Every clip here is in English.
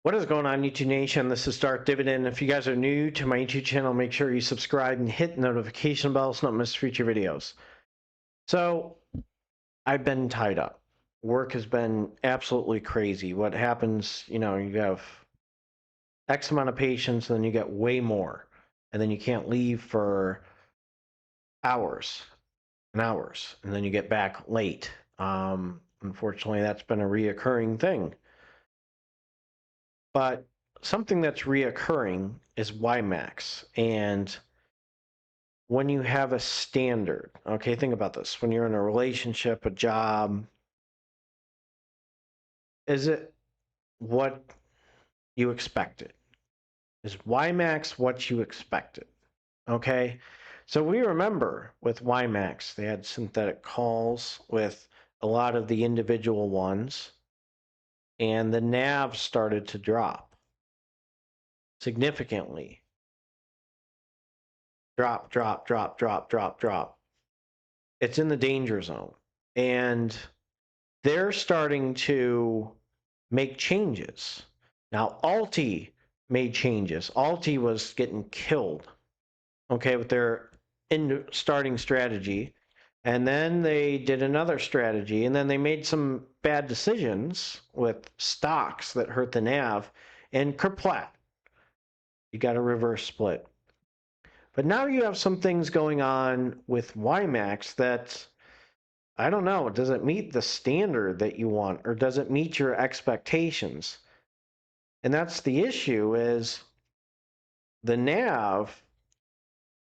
What is going on, YouTube Nation? This is Darth Dividend. If you guys are new to my YouTube channel, make sure you subscribe and hit the notification bell so you don't miss future videos. So, I've been tied up. Work has been absolutely crazy. What happens, you have X amount of patients, and then you get way more. And then you can't leave for hours and hours. And then you get back late. Unfortunately, that's been a reoccurring thing. But something that's reoccurring is YMAX. And when you have a standard, okay, think about this. When you're in a relationship, a job, is it what you expected? Is YMAX what you expected? Okay. So we remember with YMAX, they had synthetic calls with a lot of the individual ones, and the NAV started to drop significantly. Drop, drop, drop, drop, drop, drop. It's in the danger zone. And they're starting to make changes. Now, ulty made changes. Ulty was getting killed, okay, with their starting strategy. And then they did another strategy, and then they made some bad decisions with stocks that hurt the NAV. And kerplat, you got a reverse split. But now you have some things going on with YMAX that, I don't know, does it meet the standard that you want, or does it meet your expectations? And that's the issue, is the NAV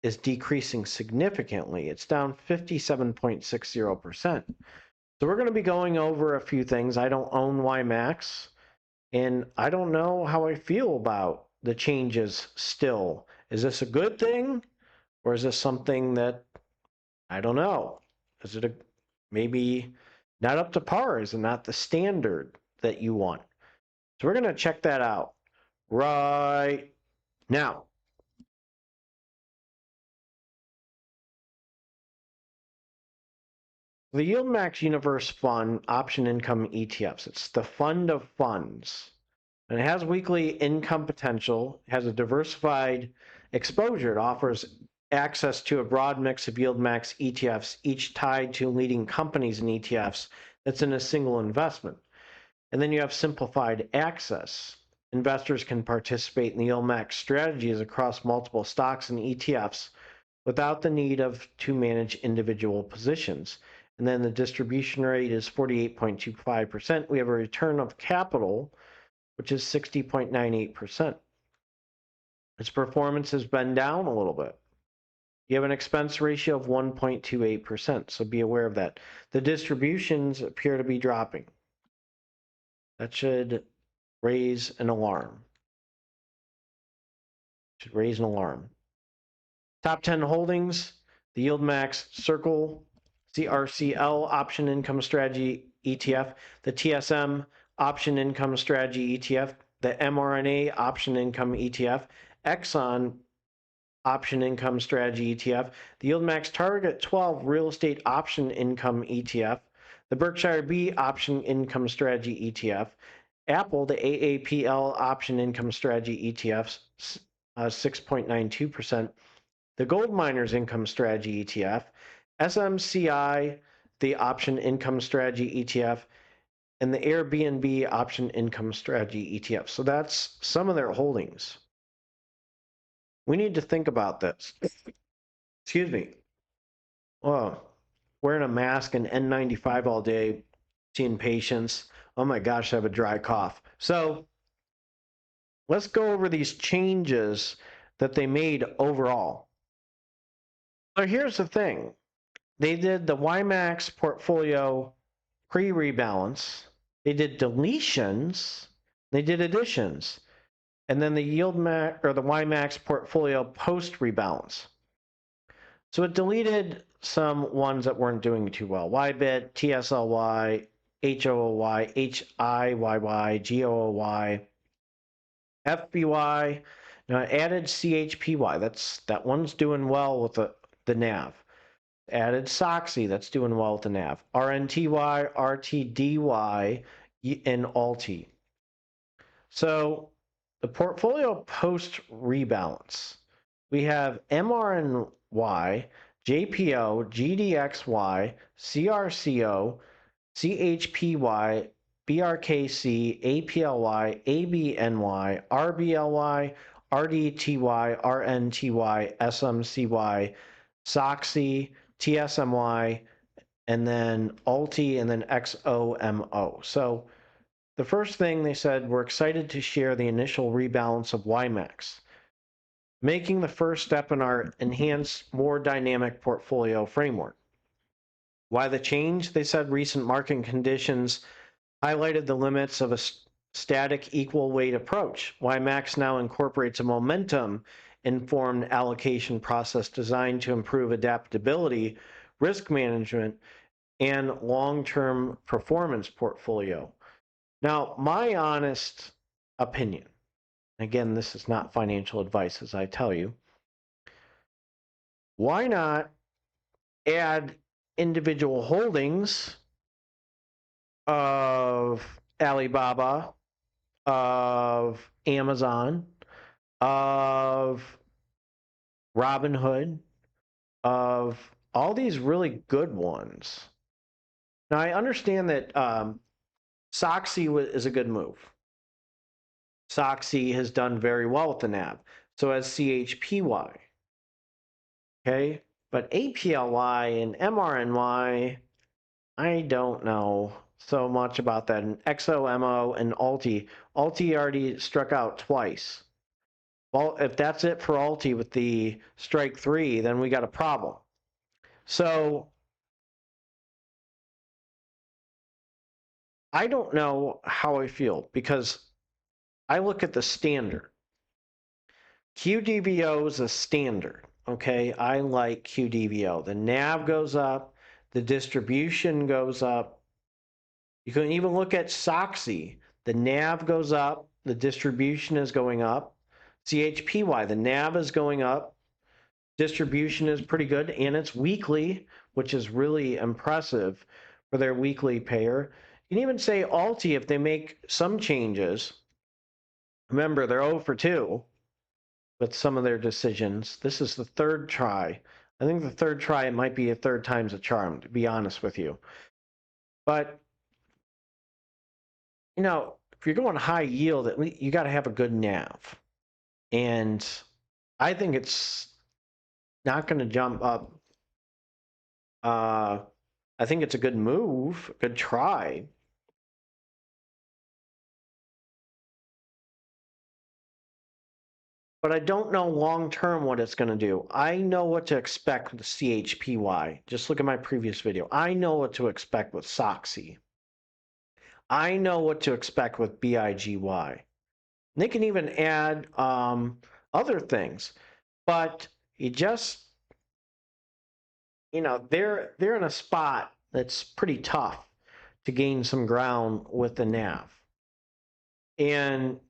is decreasing significantly. It's down 57.60%. So we're going to be going over a few things. I don't own YMAX, and I don't know how I feel about the changes still. Is this a good thing, or is this something that, I don't know? Is it maybe not up to par? Is it not the standard that you want? So we're going to check that out right now. The YieldMax Universe Fund Option Income ETFs. It's the fund of funds. And it has weekly income potential, has a diversified exposure. It offers access to a broad mix of YieldMax ETFs, each tied to leading companies in ETFs that's in a single investment. And then you have simplified access. Investors can participate in the YieldMax strategies across multiple stocks and ETFs without the need to manage individual positions. And then the distribution rate is 48.25%. We have a return of capital, which is 60.98%. Its performance has been down a little bit. You have an expense ratio of 1.28%, so be aware of that. The distributions appear to be dropping. That should raise an alarm. Should raise an alarm. Top 10 holdings, the YieldMax Circle CRCL Option Income Strategy ETF, the TSM Option Income Strategy ETF, the mRNA Option Income ETF, Exxon Option Income Strategy ETF, the YieldMax Target 12 Real Estate Option Income ETF, the Berkshire B Option Income Strategy ETF, Apple, the AAPL Option Income Strategy ETFs, 6.92%, the Gold Miners Income Strategy ETF, SMCI, the Option Income Strategy ETF, and the Airbnb Option Income Strategy ETF. So that's some of their holdings. We need to think about this. Excuse me. Oh, wearing a mask and N95 all day, seeing patients. Oh my gosh, I have a dry cough. So let's go over these changes that they made overall. So here's the thing. They did the YMAX portfolio pre-rebalance. They did deletions. They did additions. And then the YieldMax or the YMAX portfolio post-rebalance. So it deleted some ones that weren't doing too well. YBIT, TSLY, HOOY, HIYY, GOOY, FBY. Now I added CHPY. That one's doing well with the NAV. Added soxy. That's doing well with the NAV. RNTY, RTDY, and ulty. So the portfolio post rebalance, we have MRNY, JPO, GDXY, CRCO, CHPY, BRKC, APLY, ABNY, RBLY, RDTY, RNTY, SMCY, soxy, TSMY, and then ulty, and then XOMO. So the first thing they said, we're excited to share the initial rebalance of YMAX, making the first step in our enhanced, more dynamic portfolio framework. Why the change? They said recent market conditions highlighted the limits of a static equal weight approach. YMAX now incorporates a momentum-informed allocation process designed to improve adaptability, risk management, and long-term performance portfolio. Now, my honest opinion, again, this is not financial advice, as I tell you, why not add individual holdings of Alibaba, of Amazon, of Robinhood, of all these really good ones. Now, I understand that Soxy is a good move. Soxy has done very well with the NAV. So has CHPY. Okay, but APLY and MRNY, I don't know so much about that. And XOMO and ulty. Ulty already struck out twice. Well, if that's it for ulty with the strike 3, then we got a problem. So I don't know how I feel, because I look at the standard. QDVO is a standard. Okay, I like QDVO. The NAV goes up, the distribution goes up. You can even look at Soxy. The NAV goes up, the distribution is going up. CHPY, the NAV is going up, distribution is pretty good, and it's weekly, which is really impressive for their weekly payer. You can even say ulty, if they make some changes. Remember, they're 0 for 2 with some of their decisions. This is the third try. I think the third try, it might be a third time's a charm, to be honest with you. But, you know, if you're going high yield, at least you got to have a good NAV. And I think it's not going to jump up. I think it's a good move, a good try. But I don't know long-term what it's going to do. I know what to expect with CHPY. Just look at my previous video. I know what to expect with Soxy. I know what to expect with bigy. They can even add other things. But you just, you know, they're in a spot that's pretty tough to gain some ground with the NAV. And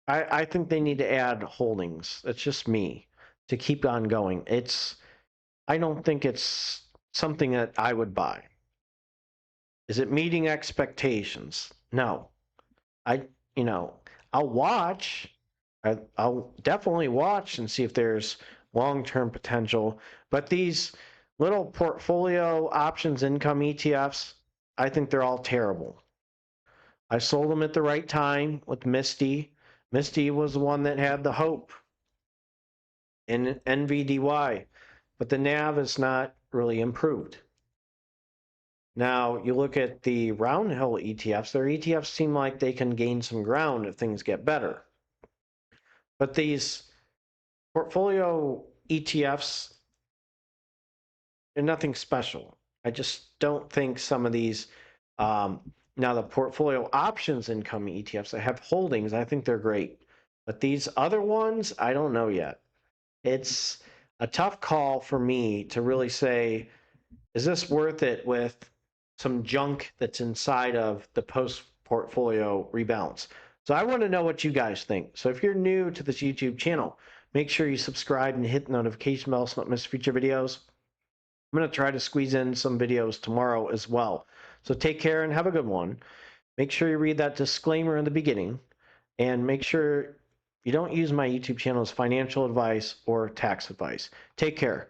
I think they need to add holdings. That's just me, to keep on going. I don't think it's something that I would buy. Is it meeting expectations? No. I'll watch. I'll definitely watch and see if there's long-term potential. But these little portfolio options income ETFs, I think they're all terrible. I sold them at the right time with msty. msty was the one that had the hope in NVDY, but the NAV is not really improved. Now, you look at the roundhill ETFs, their ETFs seem like they can gain some ground if things get better. But these portfolio ETFs, they're nothing special. I just don't think some of these, now the portfolio options income ETFs that have holdings, I think they're great. But these other ones, I don't know yet. It's a tough call for me to really say, is this worth it with some junk that's inside of the post portfolio rebalance? So I want to know what you guys think. So if you're new to this YouTube channel, make sure you subscribe and hit the notification bell so you don't miss future videos. I'm going to try to squeeze in some videos tomorrow as well. So take care and have a good one. Make sure you read that disclaimer in the beginning, and make sure you don't use my YouTube channel as financial advice or tax advice. Take care.